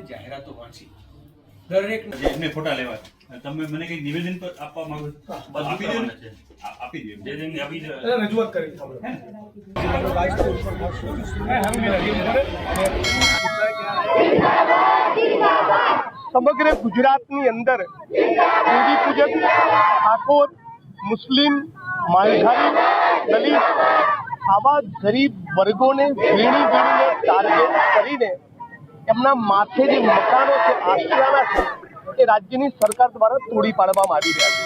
જાહેરાતો વાંચી દરેક જેમને ફોટા લેવા તમે મને કઈ નિવેદન પર આપવા માંગો આપી દે રજૂઆત કરી સમગ્ર ગુજરાતની અંદર દેવી પૂજક ઠાકોર મુસ્લિમ માલધારી દલિત આવા ગરીબ વર્ગોને વીણીને ટાર્ગેટ કરીને એમના માથે જે મકાનો છે આશરાના છે એ રાજ્યની સરકાર દ્વારા તોડી પાડવામાં આવી રહ્યા છે।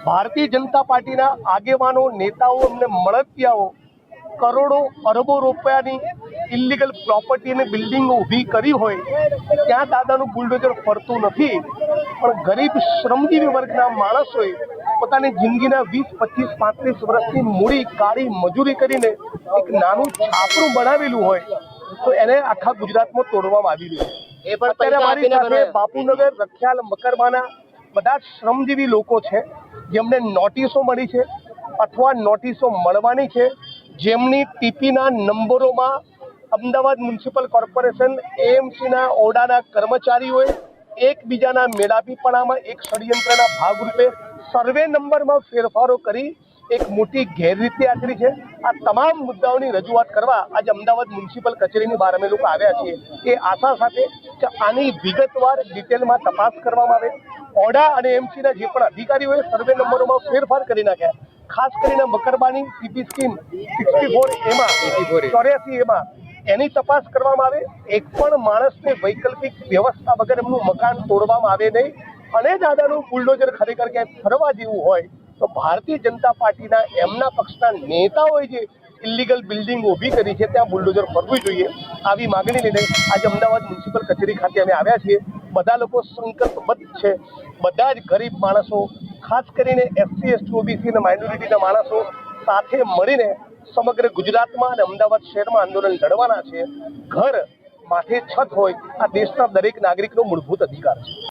ભારતીય જનતા પાર્ટીના આગેવાનો નેતાઓ એમને મળતિયાઓ કરોડો અરબો રૂપિયાની ઇલીગલ પ્રોપર્ટી અને બિલ્ડિંગો ઊભી કરી હોય ત્યાં દાદાનું બુલડોઝર ફરતું નથી, પણ ગરીબ શ્રમજીવી વર્ગના માણસોએ પોતાની જિંદગીના 20, 25, 35 વર્ષની મૂડી કાળી મજૂરી કરીને એક નાનું છાપરું બનાવેલું હોય તો એને આખા ગુજરાતમાં તોડવામાં આવી રહ્યું છે। અત્યારે મારી સાથે બાપુનગર, રખિયાલ, મકરમાના બધા જ શ્રમજીવી લોકો છે જેમને નોટિસો મળી છે અથવા નોટિસો મળવાની છે, જેમની ટીપીના નંબરોમાં અમદાવાદ મ્યુનિસિપલ કોર્પોરેશન એએમસીના ઓરડાના કર્મચારીઓએ એકબીજાના મેળાપીપણામાં એક ષડયંત્રના ભાગરૂપે સર્વે નંબરમાં ફેરફારો કરી એક મોટી ગેરરીતિ આચરી છે। આ તમામ મુદ્દાઓની રજૂઆત કરવા આજે અમદાવાદ મ્યુનિસિપલ કચેરીની બહાર અમે લોકો આવ્યા છીએ એ આશા સાથે કે આની વિગતવાર ડિટેલમાં તપાસ કરવામાં આવે। ઓરડા અને એમસીના જે પણ અધિકારીઓએ સર્વે નંબરોમાં ફેરફાર કરી નાખ્યા, ખાસ કરીને મકરબાની સીપી સ્કીમ 84 એમાં એની તપાસ કરવામાં આવે। એક પણ માણસને વૈકલ્પિક વ્યવસ્થા વગર એમનું મકાન તોડવામાં આવે નહીં અને દાદાનું બુલડોઝર ખરેખર ક્યાંય ફરવા જેવું હોય તો ભારતીય જનતા પાર્ટીના એમના પક્ષના નેતાઓએ જે ઇલીગલ બિલ્ડિંગ ઊભી કરી છે ત્યાં બુલડોઝર ફરવું જોઈએ। આવી માગણી લઈને આજે અમદાવાદ મ્યુનિસિપલ કચેરી ખાતે અમે આવ્યા છીએ। બધા લોકો સંકલ્પબદ્ધ છે, બધા જ ગરીબ માણસો, ખાસ કરીને એસસી, એસટી, ઓબીસી અને માઇનોરિટીના માણસો સાથે મળીને સમગ્ર ગુજરાતમાં અને અમદાવાદ શહેરમાં આંદોલન લડવાના છે। ઘર માથે છત હોય આ દેશના દરેક નાગરિકનો મૂળભૂત અધિકાર છે।